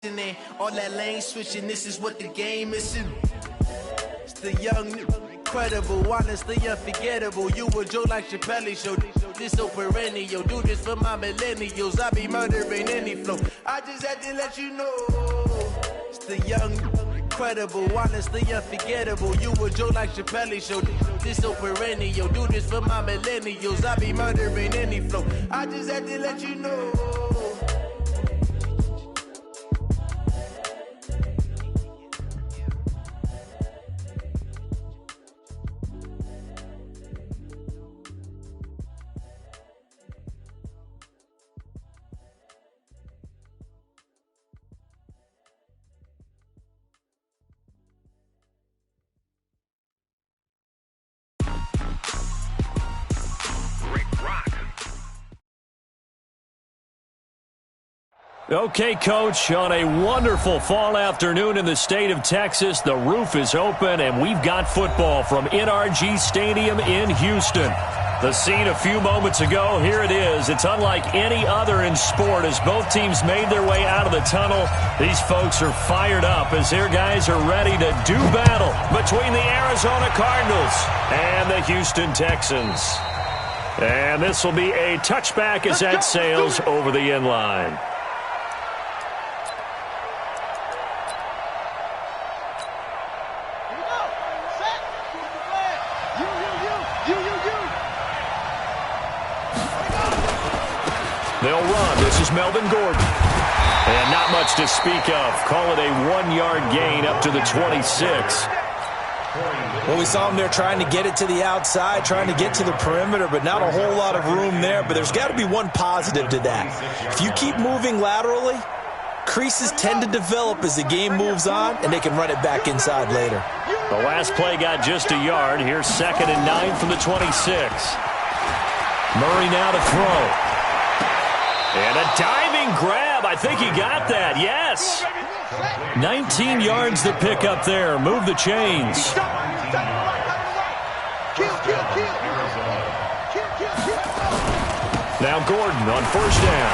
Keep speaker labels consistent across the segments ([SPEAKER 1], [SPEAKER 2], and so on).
[SPEAKER 1] All that lane switching, this is what the game is. It's the young, incredible, honestly unforgettable. You a Joe like Chappelle show. This so perennial. Do this for my millennials. I be murdering any flow. I just had to let you know. It's the young, incredible, honestly unforgettable. You a Joe like Chappelle show. This so perennial. Do this for my millennials. I be murdering any flow. I just had to let you know.
[SPEAKER 2] Okay, Coach, on a wonderful fall afternoon in the state of Texas, the roof is open, and we've got football from NRG Stadium in Houston. The scene a few moments ago, here it is. It's unlike any other in sport as both teams made their way out of the tunnel. These folks are fired up as their guys are ready to do battle between the Arizona Cardinals and the Houston Texans. And this will be a touchback as that sails over the end line. They'll run. This is Melvin Gordon. And not much to speak of. Call it a 1-yard gain up to the 26.
[SPEAKER 3] Well, we saw him there trying to get it to the outside, trying to get to the perimeter, but not a whole lot of room there. But there's got to be one positive to that. If you keep moving laterally, creases tend to develop as the game moves on, and they can run it back inside later.
[SPEAKER 2] The last play got just a yard. Here's 2nd and 9 from the 26. Murray now to throw. And a diving grab. I think he got that. Yes. 19 yards to pick up there. Move the chains. Now Gordon on 1st down.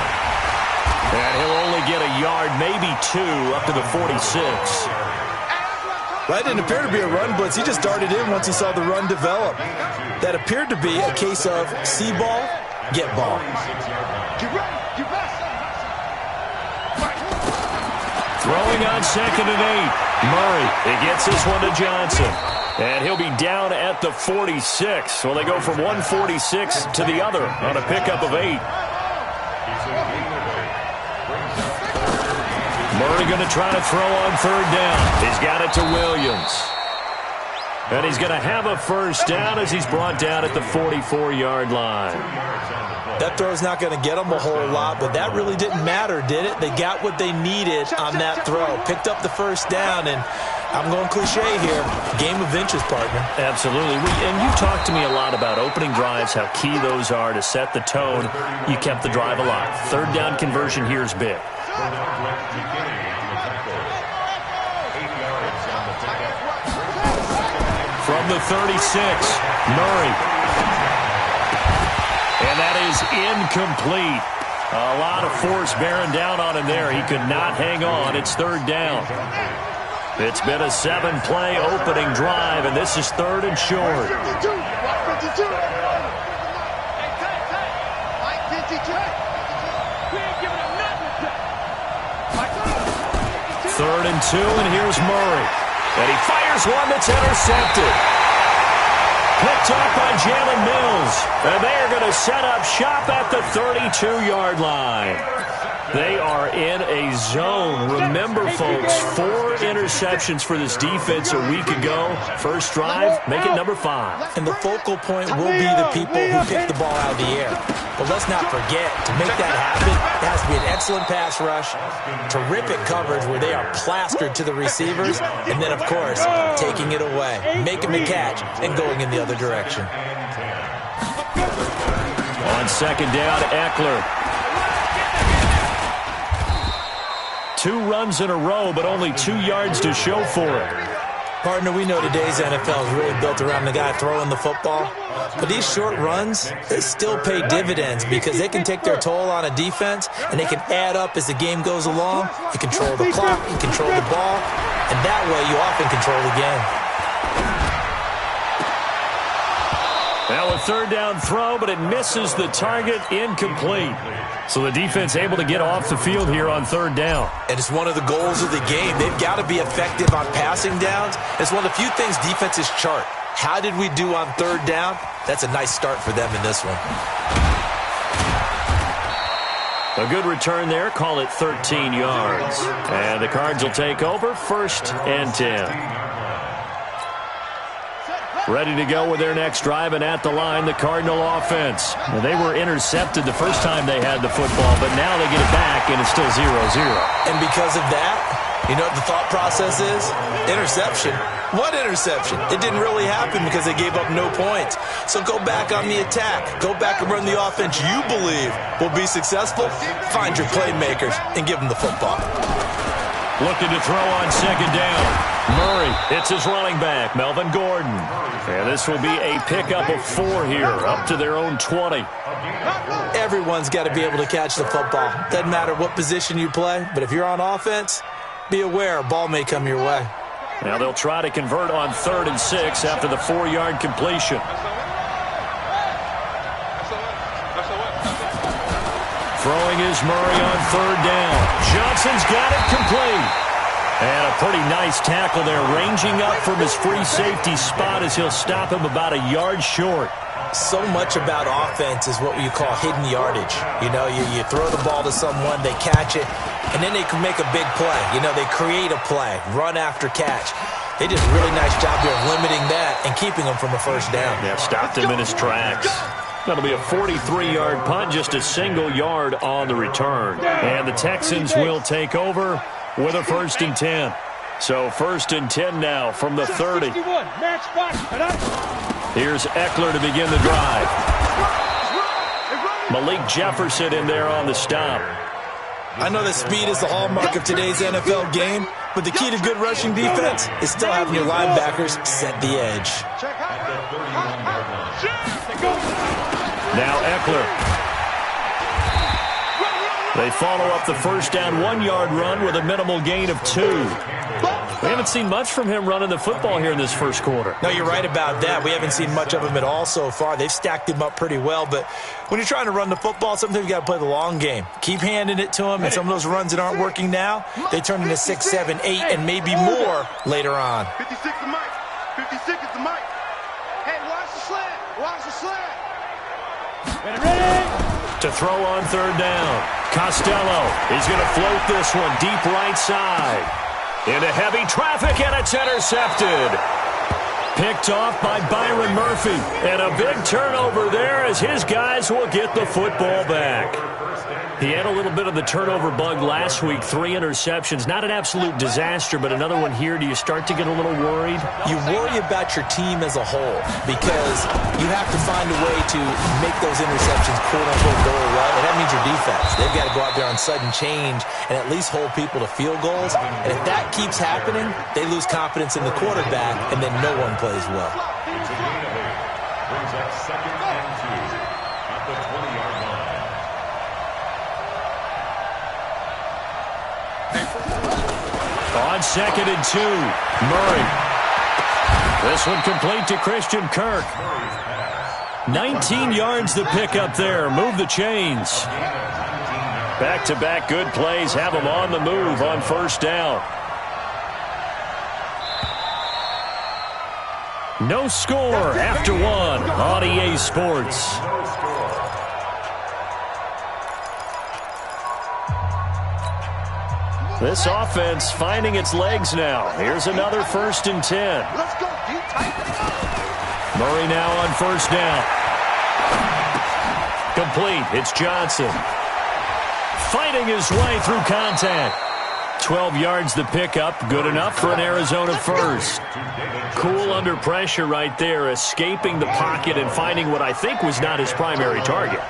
[SPEAKER 2] And he'll only get a yard, maybe 2, up to the 46.
[SPEAKER 3] Well, it didn't appear to be a run blitz. He just darted in once he saw the run develop. That appeared to be a case of see ball, get ball.
[SPEAKER 2] Throwing on 2nd and 8. Murray, he gets this one to Johnson. And he'll be down at the 46. Well, they go from 146 to the other on a pickup of 8. Murray going to try to throw on 3rd down. He's got it to Williams. And he's going to have a 1st down as he's brought down at the 44-yard line.
[SPEAKER 3] That throw's not going to get them a whole lot, but that really didn't matter, did it? They got what they needed on that throw. Picked up the 1st down, and I'm going cliche here. Game of inches, partner.
[SPEAKER 2] Absolutely. And you talked to me a lot about opening drives, how key those are to set the tone. You kept the drive alive. 3rd down conversion here is big. From the 36, Murray. And that is incomplete. A lot of force bearing down on him there. He could not hang on. It's 3rd down. It's been a 7-play opening drive, and this is 3rd and short. 3rd and 2, and here's Murray. And he fires one that's intercepted. Picked up by Jalen Mills. And they are going to set up shop at the 32-yard line. They are in a zone. Remember, folks, 4 interceptions for this defense a week ago. First drive, make it number 5.
[SPEAKER 3] And the focal point will be the people who pick the ball out of the air. But let's not forget, to make that happen, it has to be an excellent pass rush, terrific coverage where they are plastered to the receivers, and then, of course, taking it away, making the catch, and going in the other direction.
[SPEAKER 2] On 2nd down, Eckler. 2 runs in a row, but only 2 yards to show for it.
[SPEAKER 3] Partner, we know today's NFL is really built around the guy throwing the football. But these short runs, they still pay dividends because they can take their toll on a defense, and they can add up as the game goes along. You control the clock, you control the ball, and that way you often control the game.
[SPEAKER 2] Now a third down throw, but it misses the target, incomplete. So the defense able to get off the field here on third down.
[SPEAKER 3] And it's one of the goals of the game. They've got to be effective on passing downs. It's one of the few things defenses chart. How did we do on third down? That's a nice start for them in this one.
[SPEAKER 2] A good return there. Call it 13 yards. And the Cards will take over, 1st and 10. Ready to go with their next drive, and at the line, the Cardinal offense. Well, they were intercepted the first time they had the football, but now they get it back, and it's still 0-0.
[SPEAKER 3] And because of that, you know what the thought process is? Interception. What interception? It didn't really happen because they gave up no points. So go back on the attack. Go back and run the offense you believe will be successful. Find your playmakers and give them the football.
[SPEAKER 2] Looking to throw on second down. Murray hits his running back, Melvin Gordon. And this will be a pickup of 4 here, up to their own 20.
[SPEAKER 3] Everyone's got to be able to catch the football. Doesn't matter what position you play, but if you're on offense, be aware a ball may come your way.
[SPEAKER 2] Now they'll try to convert on 3rd and 6 after the 4-yard completion. Throwing is Murray on 3rd down. Johnson's got it complete. And a pretty nice tackle there, ranging up from his free safety spot as he'll stop him about a yard short.
[SPEAKER 3] So much about offense is what you call hidden yardage. You know, you throw the ball to someone, they catch it, and then they can make a big play. You know, they create a play, run after catch. They did a really nice job here of limiting that and keeping him from a first down.
[SPEAKER 2] Yeah, stopped him in his tracks. That'll be a 43-yard punt, just a single yard on the return. And the Texans will take over with a 1st and 10. So 1st and 10 now from the 30. Here's Eckler to begin the drive. Malik Jefferson in there on the stop.
[SPEAKER 3] I know that speed is the hallmark of today's NFL game, but the key to good rushing defense is still having your linebackers set the edge.
[SPEAKER 2] Now Eckler. They follow up the first down 1-yard run with a minimal gain of 2. We haven't seen much from him running the football here in this first quarter.
[SPEAKER 3] No, you're right about that. We haven't seen much of him at all so far. They've stacked him up pretty well, but when you're trying to run the football, sometimes you got to play the long game. Keep handing it to him, and some of those runs that aren't working now, they turn into 6, 7, 8, and maybe more later on.
[SPEAKER 4] 56 the mic. 56 is the mic. Hey, watch the slant. Watch the slant.
[SPEAKER 2] Ready? To throw on 3rd down. Costello is going to float this one deep right side. Into heavy traffic, and it's intercepted. Picked off by Byron Murphy. And a big turnover there as his guys will get the football back. He had a little bit of the turnover bug last week, 3 interceptions. Not an absolute disaster, but another one here. Do you start to get a little worried?
[SPEAKER 3] You worry about your team as a whole because you have to find a way to make those interceptions quote-unquote go away, and that means your defense. They've got to go out there on sudden change and at least hold people to field goals. And if that keeps happening, they lose confidence in the quarterback, and then no one plays well.
[SPEAKER 5] Brings up 2nd and 2 at the 20-yard line.
[SPEAKER 2] On 2nd and 2, Murray. This one complete to Christian Kirk. 19 yards the pickup there. Move the chains. Back-to-back good plays have them on the move on 1st down. No score after 1 on EA Sports. This offense finding its legs now. Here's another 1st and 10. Murray now on 1st down. Complete. It's Johnson. Fighting his way through contact. 12 yards the pickup. Good enough for an Arizona 1st. Cool under pressure right there, escaping the pocket and finding what I think was not his primary target.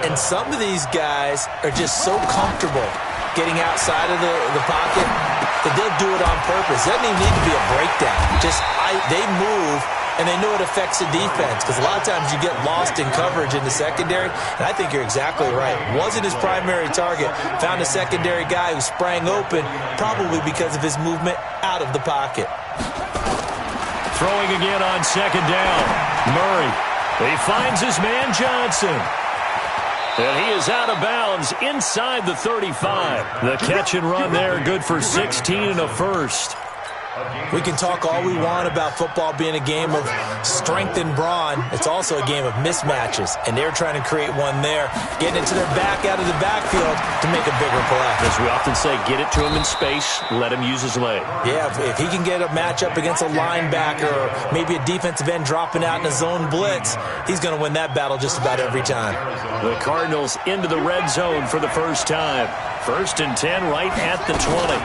[SPEAKER 3] And some of these guys are just so comfortable getting outside of the pocket that they'll do it on purpose. It doesn't even need to be a breakdown. They move, and they know it affects the defense, because a lot of times you get lost in coverage in the secondary, and I think you're exactly right. Wasn't his primary target. Found a secondary guy who sprang open, probably because of his movement out of the pocket.
[SPEAKER 2] Throwing again on second down. Murray. He finds his man Johnson. And he is out of bounds inside the 35. The catch and run there, good for 16 and a first.
[SPEAKER 3] We can talk all we want about football being a game of strength and brawn. It's also a game of mismatches, and they're trying to create one there, getting it to their back out of the backfield to make a bigger play.
[SPEAKER 2] As we often say, get it to him in space, let him use his leg.
[SPEAKER 3] Yeah, if he can get a matchup against a linebacker or maybe a defensive end dropping out in a zone blitz, he's going to win that battle just about every time.
[SPEAKER 2] The Cardinals into the red zone for the first time. 1st and 10 right at the 20.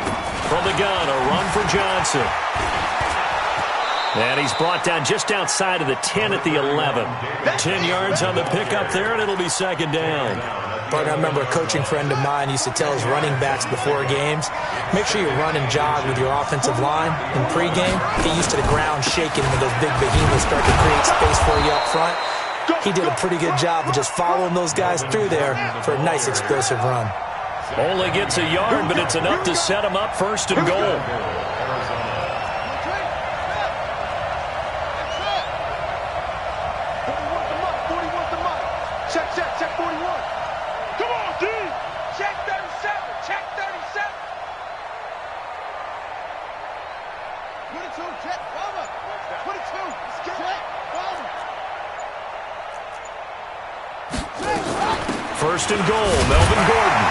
[SPEAKER 2] From the gun, a run for Johnson. And he's brought down just outside of the 10 at the 11. 10 yards on the pickup there, and it'll be second down.
[SPEAKER 3] But I remember a coaching friend of mine used to tell his running backs before games, make sure you run and jog with your offensive line in pregame. Get used to the ground shaking when those big behemoths start to create space for you up front. He did a pretty good job of just following those guys through there for a nice explosive run.
[SPEAKER 2] Only gets a yard, but it's enough to set him up 1st and goal.
[SPEAKER 4] Check 41. Come on, D. Check 37. Check 37. 22. Check. Follow. 22. Check. Follow.
[SPEAKER 2] 1st and goal, Melvin Gordon.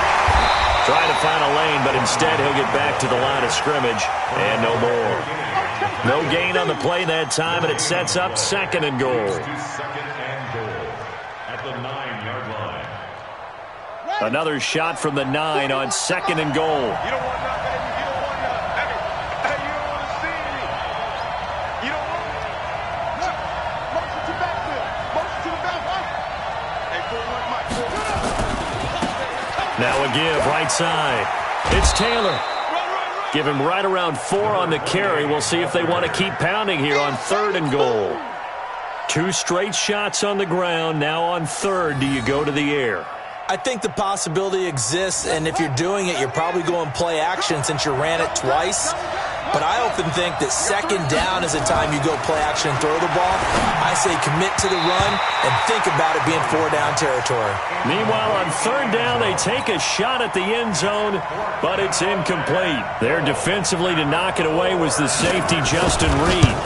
[SPEAKER 2] Trying to find a lane, but instead he'll get back to the line of scrimmage, and no more. No gain on the play that time, and it sets up 2nd and goal.
[SPEAKER 5] At the 9-yard line.
[SPEAKER 2] Another shot from the 9 on 2nd and goal.
[SPEAKER 4] You don't want that, baby. You don't want that. Hey, you don't want to see me. You don't want it. Look. Motion to backfield. Motion to the backfield. Hey, 41 Mike.
[SPEAKER 2] Now a give, right side. It's Taylor. Give him right around 4 on the carry. We'll see if they want to keep pounding here on 3rd and goal. 2 straight shots on the ground. Now on 3rd, do you go to the air?
[SPEAKER 3] I think the possibility exists, and if you're doing it, you're probably going play action since you ran it twice. But I often think that 2nd down is a time you go play action and throw the ball. I say commit to the run and think about it being 4-down territory.
[SPEAKER 2] Meanwhile, on 3rd down, they take a shot at the end zone, but it's incomplete. There defensively to knock it away was the safety, Justin Reed.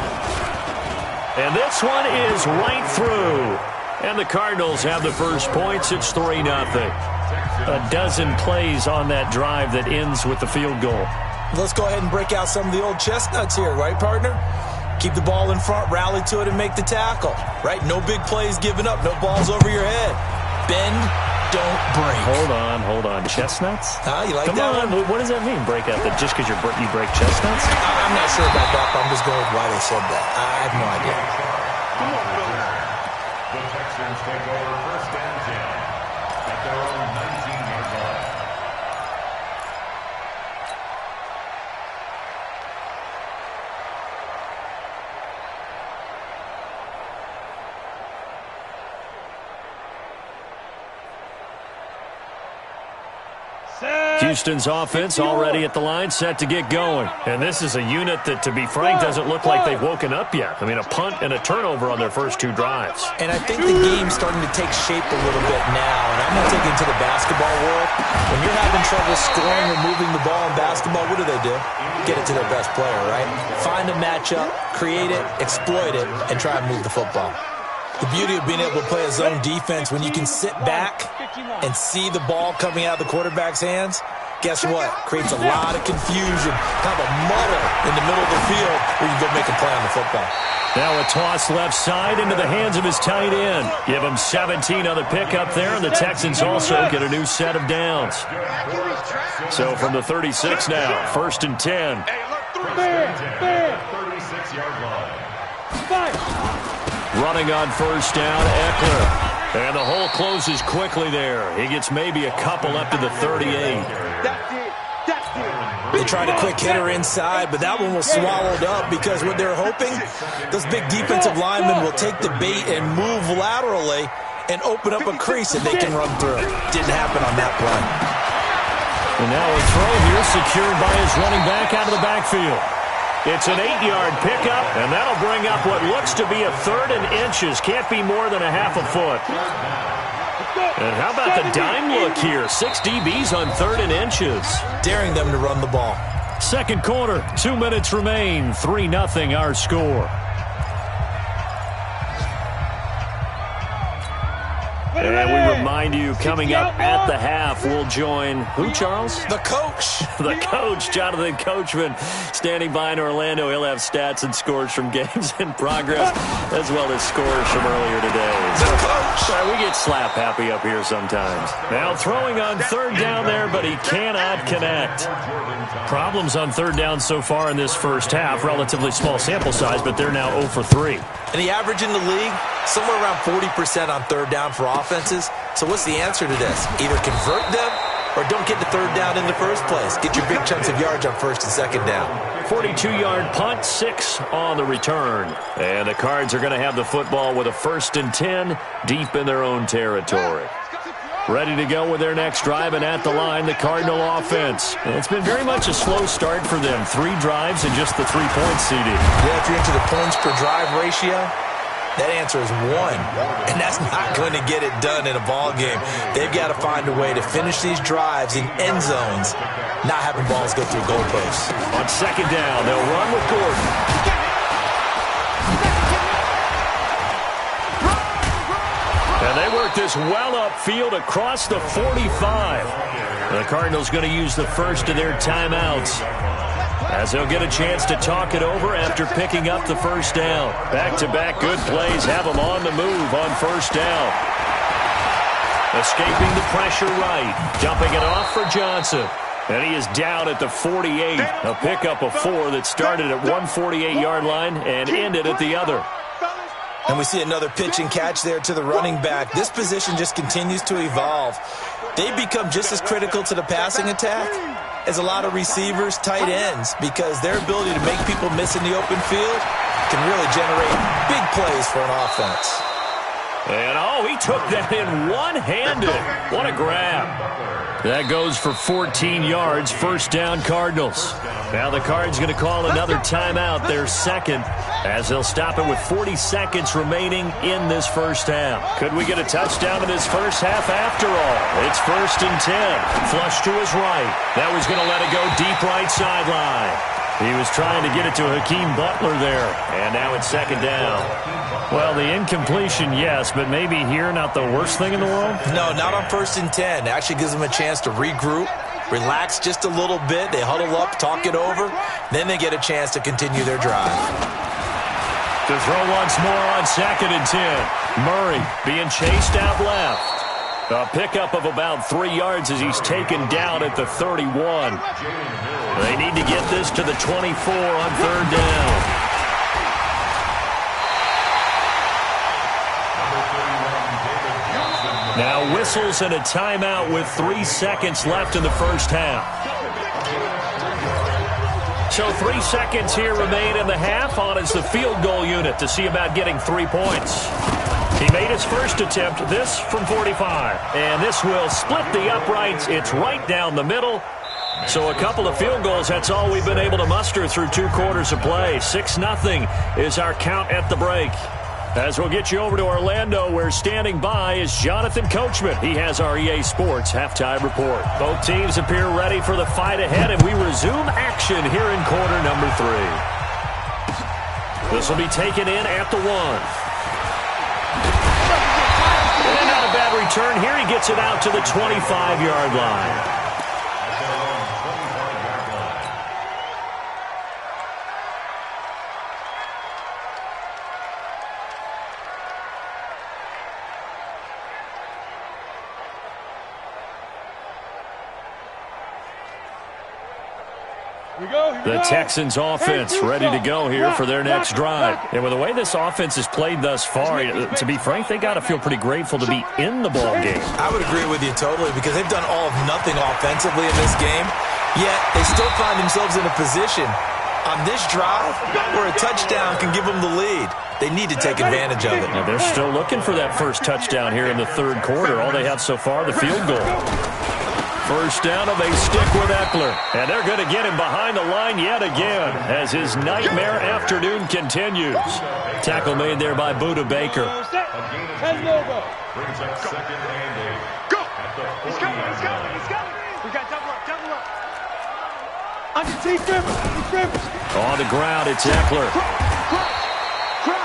[SPEAKER 2] And this one is right through. And the Cardinals have the first points. It's 3-0. A dozen plays on that drive that ends with the field goal.
[SPEAKER 3] Let's go ahead and break out some of the old chestnuts here, right, partner? Keep the ball in front, rally to it, and make the tackle, right? No big plays given up, no balls over your head. Bend, don't break.
[SPEAKER 2] Hold on. Chestnuts?
[SPEAKER 3] You like
[SPEAKER 2] Come
[SPEAKER 3] that
[SPEAKER 2] on.
[SPEAKER 3] one?
[SPEAKER 2] What does that mean, break out? That just because you break chestnuts?
[SPEAKER 3] I'm not sure about that, but I'm just going with why they said that. I have no idea.
[SPEAKER 4] Come on, Phil.
[SPEAKER 5] The Texans take over 1st and 10 at their own 19-yard line.
[SPEAKER 2] Houston's offense already at the line, set to get going. And this is a unit that, to be frank, doesn't look like they've woken up yet. I mean, a punt and a turnover on their first 2 drives.
[SPEAKER 3] And I think the game's starting to take shape a little bit now. And I'm going to take it into the basketball world. When you're having trouble scoring or moving the ball in basketball, what do? Get it to their best player, right? Find a matchup, create it, exploit it, and try and move the football. The beauty of being able to play a zone defense when you can sit back and see the ball coming out of the quarterback's hands, guess what? Creates a lot of confusion, kind of a muddle in the middle of the field where you can go make a play on the football.
[SPEAKER 2] Now a toss left side into the hands of his tight end. Give him 17 on the pickup there, and the Texans also get a new set of downs. So from the 36 now, 1st and 10.
[SPEAKER 5] 36-yard line.
[SPEAKER 2] Running on 1st down, Eckler. And the hole closes quickly there. He gets maybe a couple up to the 38.
[SPEAKER 4] That's it.
[SPEAKER 3] They tried a quick hitter inside, but that one was swallowed up because what they're hoping, those big defensive linemen will take the bait and move laterally and open up a crease that they can run through. Didn't happen on that play.
[SPEAKER 2] And now a throw here secured by his running back out of the backfield. It's an 8-yard pickup, and that'll bring up what looks to be a 3rd and inches. Can't be more than a half a foot. And how about the dime look here? 6 DBs on 3rd and inches.
[SPEAKER 3] Daring them to run the ball.
[SPEAKER 2] Second quarter, 2 minutes remain. 3-0 our score. And we remind you, coming up at the half, we'll join who, Charles?
[SPEAKER 3] The coach.
[SPEAKER 2] The coach, Jonathan Coachman, standing by in Orlando. He'll have stats and scores from games in progress, as well as scores from earlier today.
[SPEAKER 3] The coach.
[SPEAKER 2] We get slap happy up here sometimes. Now throwing on 3rd down there, but he cannot connect. Problems on 3rd down so far in this first half. Relatively small sample size, but they're now 0 for 3.
[SPEAKER 3] And the average in the league, somewhere around 40% on 3rd down for offenses. So what's the answer to this? Either convert them or don't get to 3rd down in the first place. Get your big chunks of yards on 1st and 2nd down.
[SPEAKER 2] 42-yard punt, 6 on the return. And the Cards are going to have the football with a 1st and 10 deep in their own territory. Ready to go with their next drive, and at the line, the Cardinal offense. And it's been very much a slow start for them. 3 drives and just the 3 points, CD.
[SPEAKER 3] Yeah, if you're into the points per drive ratio, that answer is 1. And that's not going to get it done in a ball game. They've got to find a way to finish these drives in end zones, not having balls go through goalposts.
[SPEAKER 2] On 2nd down, they'll run with Gordon. And they work this well upfield across the 45. The Cardinals going to use the first of their timeouts, as they'll get a chance to talk it over after picking up the 1st down. Back-to-back good plays have them on the move on 1st down. Escaping the pressure right. Dumping it off for Johnson. And he is down at the 48. A pickup of 4 that started at one 48-yard line and ended at the other.
[SPEAKER 3] And we see another pitch and catch there to the running back. This position just continues to evolve. They become just as critical to the passing attack as a lot of receivers, tight ends, because their ability to make people miss in the open field can really generate big plays for an offense.
[SPEAKER 2] And, he took that in one-handed. What a grab. That goes for 14 yards, 1st down Cardinals. Now the Cards going to call another timeout, their 2nd, as they'll stop it with 40 seconds remaining in this first half. Could we get a touchdown in this first half after all? It's 1st and 10. Flush to his right. That was going to let it go deep right sideline. He was trying to get it to Hakeem Butler there, and now it's 2nd down. Well, the incompletion, yes, but maybe here not the worst thing in the world?
[SPEAKER 3] No, not on 1st and 10. It actually gives them a chance to regroup, relax just a little bit. They huddle up, talk it over. Then they get a chance to continue their drive.
[SPEAKER 2] To throw once more on 2nd and 10. Murray being chased out left. A pickup of about 3 yards as he's taken down at the 31. They need to get this to the 24 on 3rd down. Now whistles and a timeout with 3 seconds left in the first half. So 3 seconds here remain in the half on as the field goal unit to see about getting 3 points. He made his first attempt, this from 45. And this will split the uprights. It's right down the middle. So a couple of field goals, that's all we've been able to muster through 2 quarters of play. 6-0 is our count at the break. As we'll get you over to Orlando, where standing by is Jonathan Coachman. He has our EA Sports halftime report. Both teams appear ready for the fight ahead, and we resume action here in quarter number 3. This will be taken in at the 1. And not a bad return here. He gets it out to the 25-yard line. The Texans offense ready to go here for their next drive. And with the way this offense has played thus far, to be frank, they got to feel pretty grateful to be in the ball game.
[SPEAKER 3] I would agree with you totally, because they've done all of nothing offensively in this game. Yet, they still find themselves in a position on this drive where a touchdown can give them the lead. They need to take advantage of it.
[SPEAKER 2] Now they're still looking for that first touchdown here in the third quarter. All they have so far, the field goal. First down, and they stick with Eckler. And they're going to get him behind the line yet again as his nightmare afternoon continues. Tackle made there by Buda Baker.
[SPEAKER 4] Brings up second and 8. Go! He's coming, he's coming, he's coming. We got double up, double up.
[SPEAKER 2] On the ground, it's Eckler.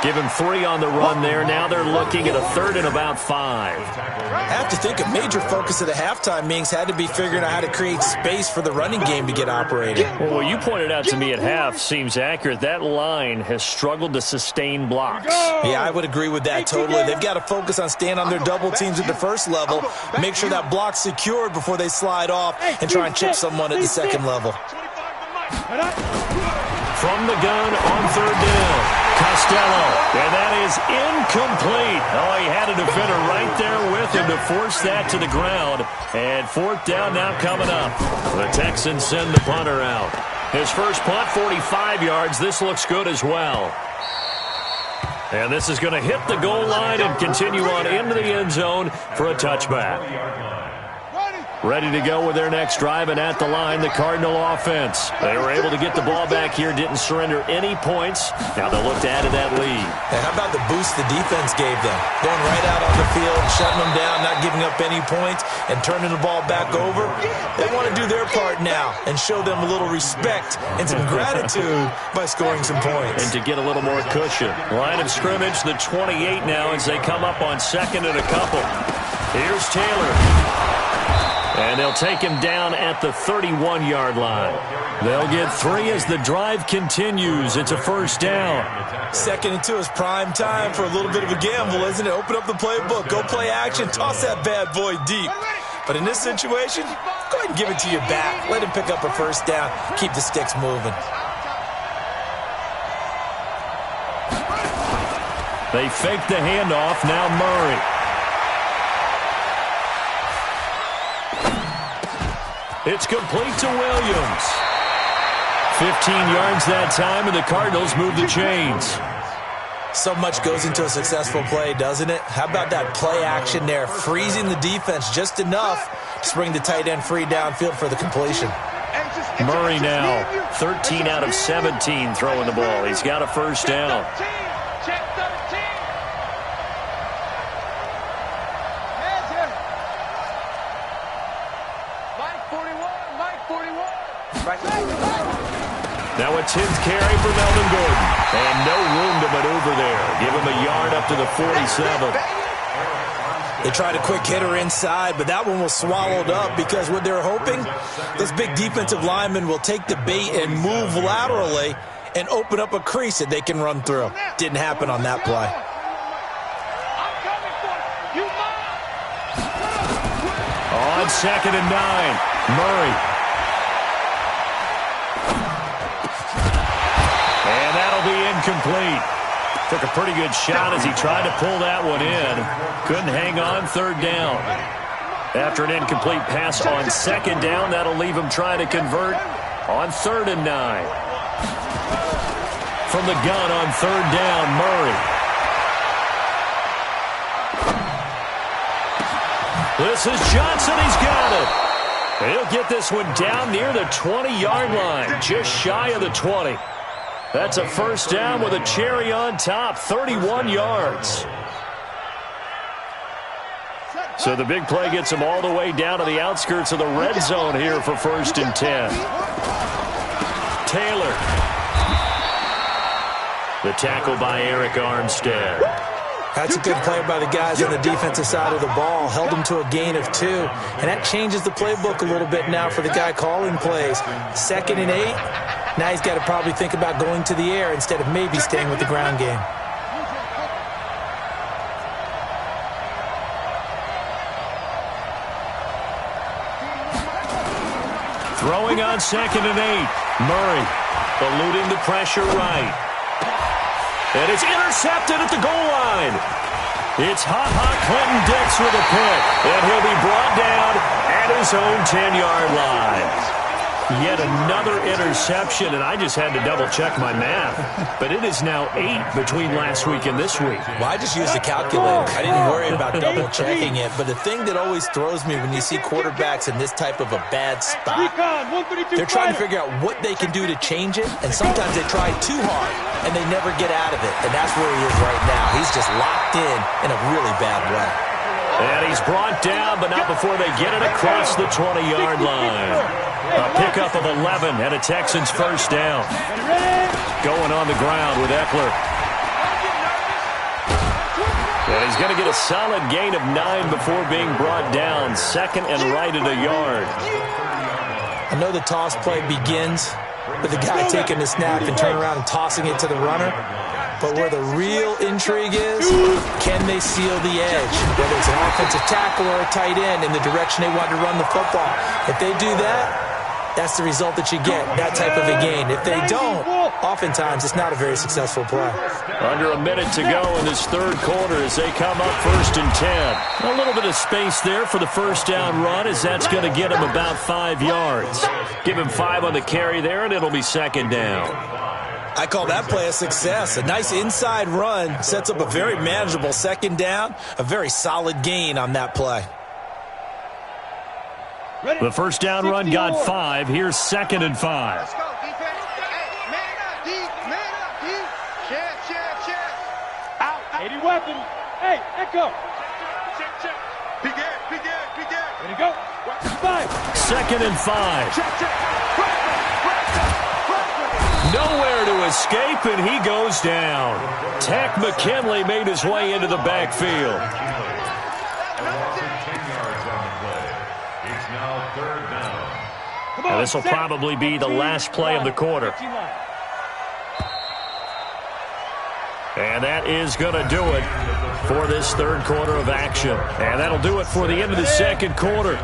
[SPEAKER 2] Give him 3 on the run there. Now they're looking at a third and about 5.
[SPEAKER 3] I have to think a major focus of the halftime meetings had to be figuring out how to create space for the running game to get operating.
[SPEAKER 2] Well, what you pointed out to me at half seems accurate. That line has struggled to sustain blocks.
[SPEAKER 3] Yeah, I would agree with that totally. They've got to focus on staying on their double teams at the first level, make sure that block's secured before they slide off and try and chip someone at the second level.
[SPEAKER 2] From the gun on third down. Costello, and that is incomplete. Oh, he had a defender right there with him to force that to the ground. And fourth down now coming up. The Texans send the punter out. His first punt, 45 yards. This looks good as well. And this is going to hit the goal line and continue on into the end zone for a touchback. Ready to go with their next drive, and at the line, the Cardinal offense. They were able to get the ball back here, didn't surrender any points. Now they'll look to add to that lead.
[SPEAKER 3] And how about the boost the defense gave them? Going right out on the field, shutting them down, not giving up any points, and turning the ball back over. They want to do their part now and show them a little respect and some gratitude by scoring some points.
[SPEAKER 2] And to get a little more cushion. Line of scrimmage, the 28 now as they come up on second and a couple. Here's Taylor. And they'll take him down at the 31-yard line. They'll get 3 as the drive continues. It's a first down.
[SPEAKER 3] 2nd and 2 is prime time for a little bit of a gamble, isn't it? Open up the playbook, go play action, toss that bad boy deep. But in this situation, go ahead and give it to your back. Let him pick up a first down. Keep the sticks moving.
[SPEAKER 2] They fake the handoff. Now Murray. It's complete to Williams. 15 yards that time, and the Cardinals move the chains.
[SPEAKER 3] So much goes into a successful play, doesn't it? How about that play action there, freezing the defense just enough to bring the tight end free downfield for the completion.
[SPEAKER 2] Murray now, 13 out of 17 throwing the ball. He's got a first down. Now a 10th carry for Melvin Gordon. And no room to maneuver there. Give him a yard up to the 47.
[SPEAKER 3] They tried a quick hitter inside, but that one was swallowed up because what they're hoping, this big defensive lineman will take the bait and move laterally and open up a crease that they can run through. Didn't happen on that play.
[SPEAKER 2] On 2nd and 9, Murray. And that'll be incomplete. Took a pretty good shot as he tried to pull that one in. Couldn't hang on, third down. After an incomplete pass on 2nd down, that'll leave him trying to convert on 3rd and 9. From the gun on 3rd down, Murray. This is Johnson. He's got it. He'll get this one down near the 20-yard line, just shy of the 20. That's a first down with a cherry on top, 31 yards. So the big play gets him all the way down to the outskirts of the red zone here for 1st and 10. Taylor. The tackle by Eric Armstead.
[SPEAKER 3] That's a good play by the guys on the defensive side of the ball. Held them to a gain of 2. And that changes the playbook a little bit now for the guy calling plays. 2nd and 8. Now he's got to probably think about going to the air instead of maybe staying with the ground game.
[SPEAKER 2] Throwing on 2nd and 8. Murray eluding the pressure right. And it's intercepted at the goal line. It's Clinton Dix with a pick. And he'll be brought down at his own 10-yard line. Yet another interception, and I just had to double-check my math. But it is now 8 between last week and this week.
[SPEAKER 3] Well, I just used a calculator. I didn't worry about double-checking it. But the thing that always throws me when you see quarterbacks in this type of a bad spot, they're trying to figure out what they can do to change it, and sometimes they try too hard, and they never get out of it. And that's where he is right now. He's just locked in a really bad way.
[SPEAKER 2] And he's brought down, but not before they get it across the 20-yard line. A pickup of 11 and a Texans first down. Going on the ground with Eckler. And he's going to get a solid gain of 9 before being brought down. Second and right at a yard.
[SPEAKER 3] I know the toss play begins with the guy taking the snap and turning around and tossing it to the runner. But where the real intrigue is, can they seal the edge? Whether it's an offensive tackle or a tight end in the direction they want to run the football. If they do that, that's the result that you get, that type of a gain. If they don't, oftentimes it's not a very successful play.
[SPEAKER 2] Under a minute to go in this third quarter as they come up first and 10. A little bit of space there for the first down run as that's going to get him about 5 yards. Give him 5 on the carry there, and it'll be second down.
[SPEAKER 3] I call that play a success. A nice inside run sets up a very manageable second down, a very solid gain on that play.
[SPEAKER 2] The first down run got 5. Here's second and 5.
[SPEAKER 4] Let's go, defense. Hey, man up, D. Man up, D. Check. Out.
[SPEAKER 6] 80 weapon. Hey, Echo.
[SPEAKER 4] Check. Big air.
[SPEAKER 6] Ready to go. 5.
[SPEAKER 2] Second and 5.
[SPEAKER 4] Check.
[SPEAKER 2] Nowhere to escape, and he goes down. Tack McKinley made his way into the backfield.
[SPEAKER 5] It's now third down.
[SPEAKER 2] And this will probably be the last play of the quarter. And that is going to do it for this third quarter of action. And that'll do it for the end of the second quarter.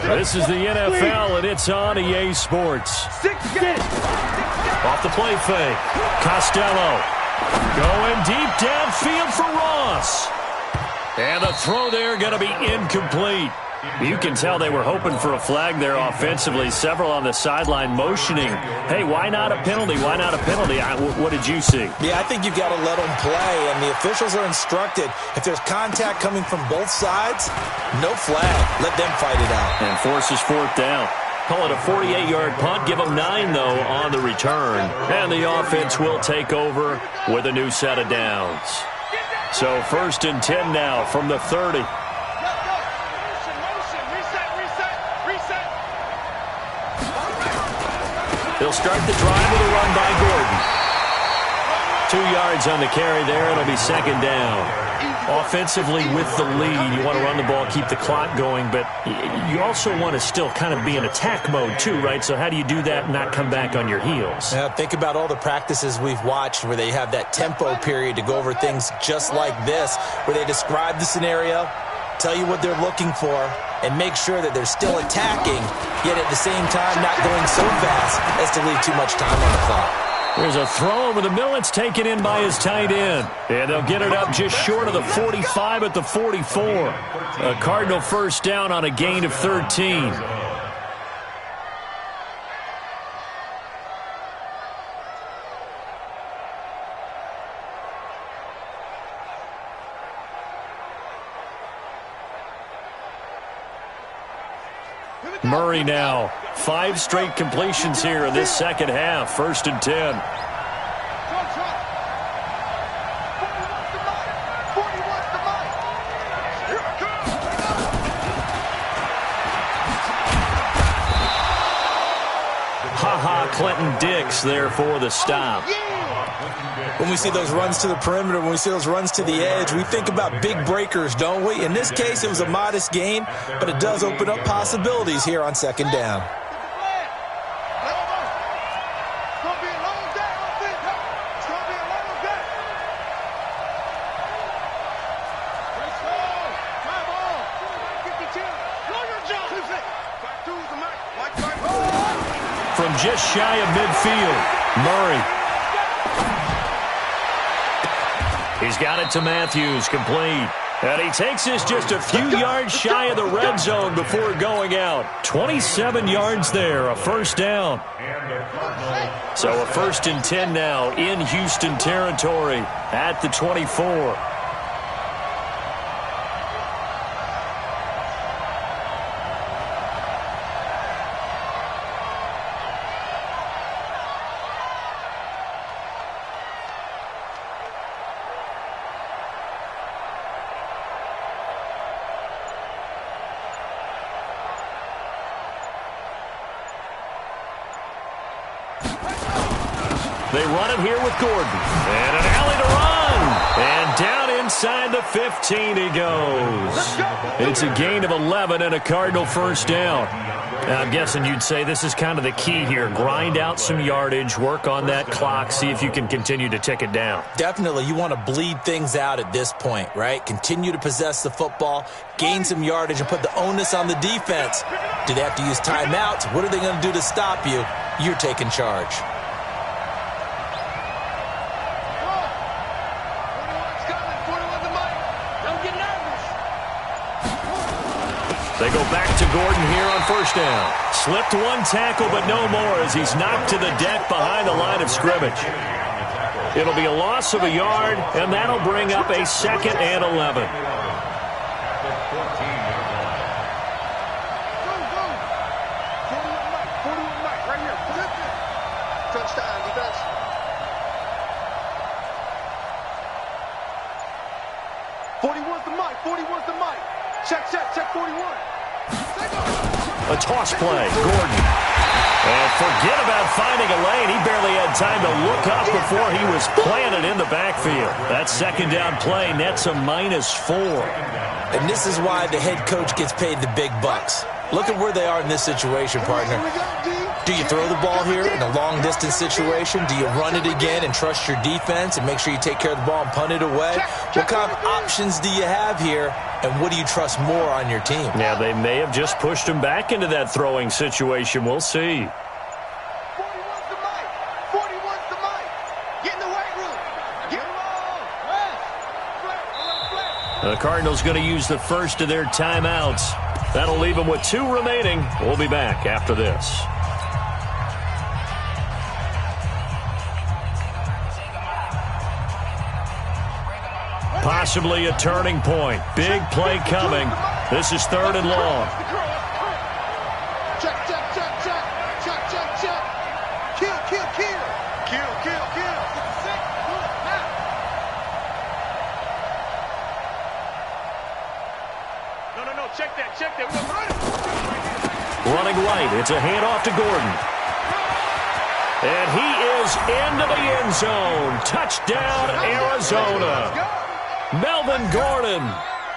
[SPEAKER 2] This is the NFL, and it's on EA Sports. Off the play fake. Costello going deep downfield for Ross. And the throw there going to be incomplete. You can tell they were hoping for a flag there offensively. Several on the sideline motioning, hey, why not a penalty? Why not a penalty? What did you see?
[SPEAKER 3] Yeah, I think you've got to let them play, and the officials are instructed. If there's contact coming from both sides, no flag. Let them fight it out.
[SPEAKER 2] And forces fourth down. Call it a 48-yard punt. Give them 9, though, on the return. And the offense will take over with a new set of downs. So first and 10 now from the 30. They'll start the drive with a run by Gordon. 2 yards on the carry there. It'll be second down. Offensively with the lead, you want to run the ball, keep the clock going, but you also want to still kind of be in attack mode too, right? So how do you do that and not come back on your heels?
[SPEAKER 3] Now, think about all the practices we've watched where they have that tempo period to go over things just like this, where they describe the scenario, tell you what they're looking for, and make sure that they're still attacking, yet at the same time not going so fast as to leave too much time on the clock.
[SPEAKER 2] There's a throw over the middle. It's taken in by his tight end. And they'll get it up just short of the 45 at the 44. A Cardinal first down on a gain of 13. Murray now. 5 straight completions here in this second half. First and 10. Clinton Dix there for the stop.
[SPEAKER 3] When we see those runs to the perimeter, when we see those runs to the edge, we think about big breakers, don't we? In this case, it was a modest gain, but it does open up possibilities here on second down.
[SPEAKER 2] From just shy of midfield, Murray. He's got it to Matthews, complete. And he takes this just a few yards shy of the red zone before going out. 27 yards there, a first down. So a 1st and 10 now in Houston territory at the 24. They run it here with Gordon. And an alley to run. And down inside the 15 he goes. It's a gain of 11 and a Cardinal first down. Now, I'm guessing you'd say this is kind of the key here. Grind out some yardage, work on that clock, see if you can continue to tick it down.
[SPEAKER 3] Definitely. You want to bleed things out at this point, right? Continue to possess the football, gain some yardage, and put the onus on the defense. Do they have to use timeouts? What are they going to do to stop you? You're taking charge.
[SPEAKER 2] They go back to Gordon here on first down. Slipped one tackle, but no more as he's knocked to the deck behind the line of scrimmage. It'll be a loss of a yard, and that'll bring up a 2nd and 11. A toss play, Gordon. And forget about finding a lane. He barely had time to look up before he was planted in the backfield. That 2nd down play nets a -4.
[SPEAKER 3] And this is why the head coach gets paid the big bucks. Look at where they are in this situation, partner. Do you throw the ball here in a long-distance situation? Do you run it again and trust your defense and make sure you take care of the ball and punt it away? What kind of options do you have here, and what do you trust more on your team?
[SPEAKER 2] Yeah, they may have just pushed him back into that throwing situation. We'll see.
[SPEAKER 4] 41's the mic. 41's the mic. Get in the weight room. Get
[SPEAKER 2] The Cardinals going to use the first of their timeouts. That'll leave them with 2 remaining. We'll be back after this. Possibly a turning point. Big play coming. This is 3rd and long.
[SPEAKER 4] Check, check, check, check. Check, check, check. Kill, kill, kill. Kill, kill, kill. No, check that, check that. We're running.
[SPEAKER 2] Running right. It's a handoff to Gordon. And he is into the end zone. Touchdown, Arizona. Melvin Gordon,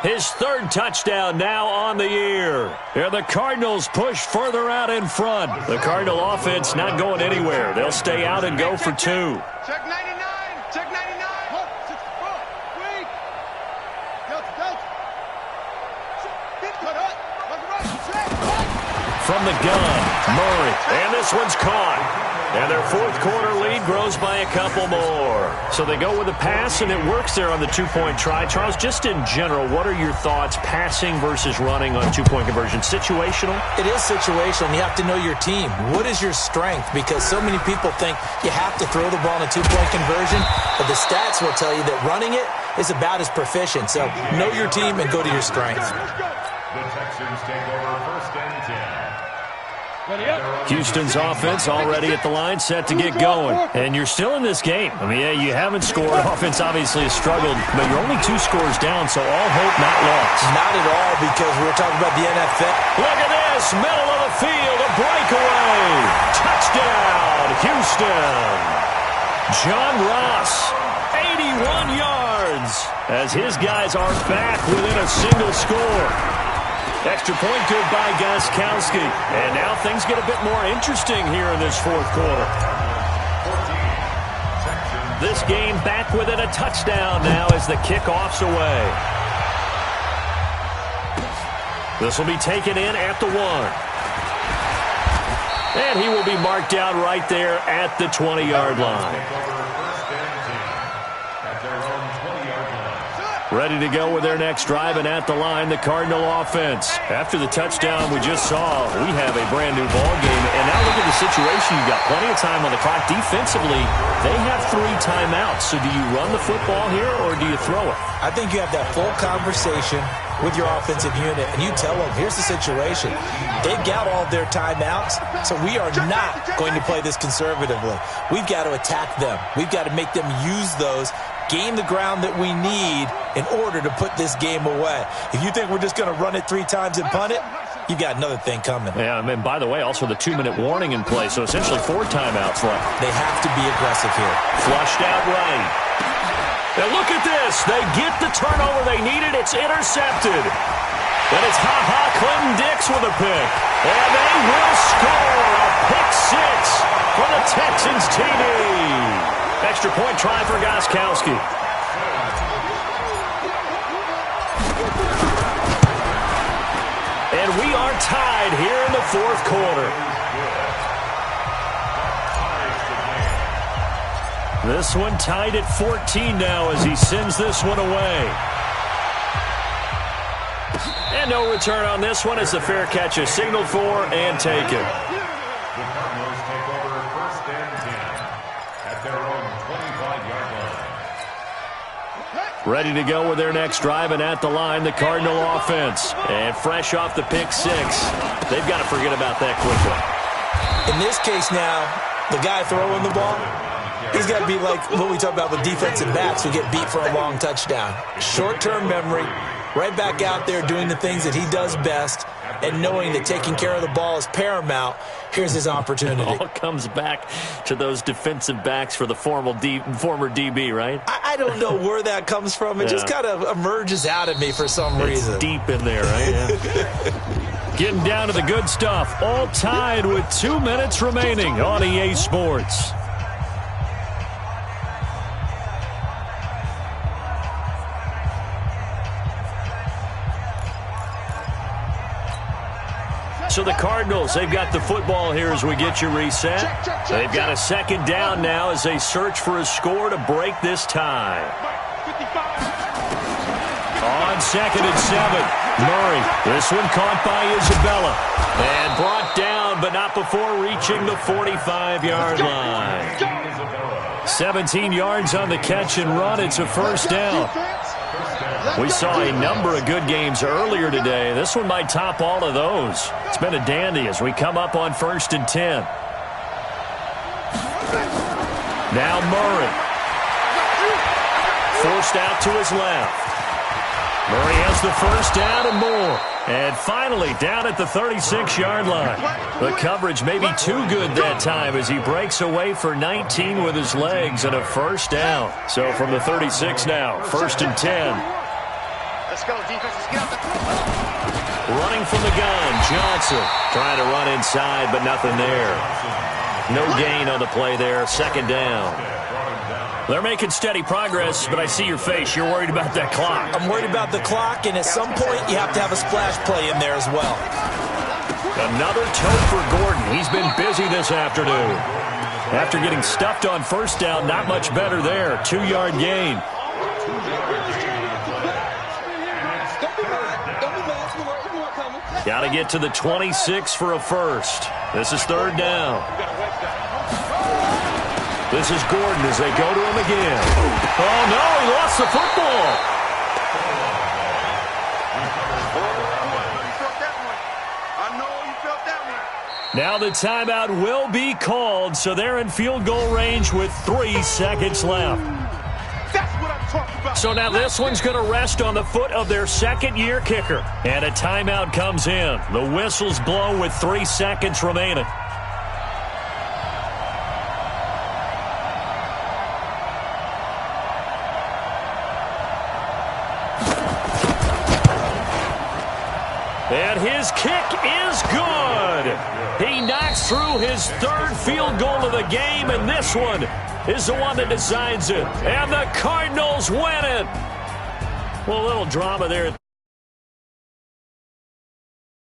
[SPEAKER 2] his 3rd touchdown now on the year. And the Cardinals push further out in front. The Cardinal offense not going anywhere. They'll stay out and go for 2.
[SPEAKER 4] Check 99. Check 99. Wait.
[SPEAKER 2] From the gun, Murray. And this one's caught. And their 4th quarter lead grows by a couple more. So they go with a pass, and it works there on the 2-point try. Charles, just in general, what are your thoughts passing versus running on 2-point conversion? Situational?
[SPEAKER 3] It is situational, and you have to know your team. What is your strength? Because so many people think you have to throw the ball in a 2-point conversion, but the stats will tell you that running it is about as proficient. So know your team and go to your strength.
[SPEAKER 5] The Texans take over 1st and 10.
[SPEAKER 2] Houston's offense already at the line, set to get going. And you're still in this game. I mean, yeah, you haven't scored. Offense obviously has struggled, but you're only 2 scores down, so all hope not lost.
[SPEAKER 3] Not at all, because we're talking about the NFL.
[SPEAKER 2] Look at this, middle of the field, a breakaway. Touchdown, Houston. John Ross, 81 yards, as his guys are back within a single score. Extra point good by Gostkowski. And now things get a bit more interesting here in this 4th quarter. This game back within a touchdown now as the kickoff's away. This will be taken in at the 1. And he will be marked down right there at the 20-yard line. Ready to go with their next drive, and at the line, the Cardinal offense. After the touchdown we just saw, we have a brand-new ball game. And now look at the situation. You've got plenty of time on the clock. Defensively, they have 3 timeouts. So do you run the football here, or do you throw it?
[SPEAKER 3] I think you have that full conversation with your offensive unit, and you tell them, here's the situation. They've got all their timeouts, so we are not going to play this conservatively. We've got to attack them. We've got to make them use those, gain the ground that we need in order to put this game away. If you think we're just going to run it 3 times and punt it, you got another thing coming.
[SPEAKER 2] Yeah, and by the way, also the 2-minute warning in play, so essentially 4 timeouts left.
[SPEAKER 3] They have to be aggressive here.
[SPEAKER 2] Flushed out right. And look at this. They get the turnover they needed. It's intercepted. And it's Clinton Dix with a pick. And they will score a pick 6 for the Texans TD. Extra point try for Gostkowski. And we are tied here in the 4th quarter. This one tied at 14 now as he sends this one away. And no return on this one as the fair catch is signaled for and taken.
[SPEAKER 5] The Cardinals take over 1st and 10 at their own 25-yard line.
[SPEAKER 2] Ready to go with their next drive, and at the line, the Cardinal offense. And fresh off the pick 6. They've got to forget about that quickly.
[SPEAKER 3] In this case now, the guy throwing the ball, he's got to be like what we talk about with defensive backs who get beat for a long touchdown. Short-term memory, right back out there doing the things that he does best, and knowing that taking care of the ball is paramount. Here's his opportunity.
[SPEAKER 2] It all comes back to those defensive backs for the former DB, right?
[SPEAKER 3] I don't know where that comes from. It just kind of emerges out of me for some reason.
[SPEAKER 2] It's deep in there, right? Yeah. Getting down to the good stuff. All tied with 2 minutes remaining on EA Sports. So the Cardinals, they've got the football here as we get you reset. They've got a 2nd down now as they search for a score to break this tie. On 2nd and 7, Murray. This one caught by Isabella. And brought down, but not before reaching the 45-yard line. 17 yards on the catch and run. It's a 1st down. We saw a number of good games earlier today. This one might top all of those. It's been a dandy as we come up on 1st and 10. Now Murray. Forced out to his left. Murray has the 1st down and more. And finally down at the 36-yard line. The coverage may be too good that time as he breaks away for 19 with his legs and a 1st down. So from the 36 now, 1st and 10.
[SPEAKER 4] Let's go, defense. Let's get out the field.
[SPEAKER 2] Running from the gun, Johnson trying to run inside, but nothing there. No gain on the play there, 2nd down. They're making steady progress, but I see your face. You're worried about that clock.
[SPEAKER 3] I'm worried about the clock, and at some point you have to have a splash play in there as well.
[SPEAKER 2] Another toe for Gordon. He's been busy this afternoon. After getting stuffed on 1st down, not much better there. 2-yard gain. Got to get to the 26 for a 1st. This is 3rd down. This is Gordon as they go to him again. Oh, no, he lost the football. Now the timeout will be called, so they're in field goal range with 3 seconds left. So now this one's going to rest on the foot of their 2nd-year kicker. And a timeout comes in. The whistles blow with 3 seconds remaining. And his kick is good. He knocks through his 3rd field goal of the game, and this one is the one that decides it. And the Cardinals win it. Well, a little drama there.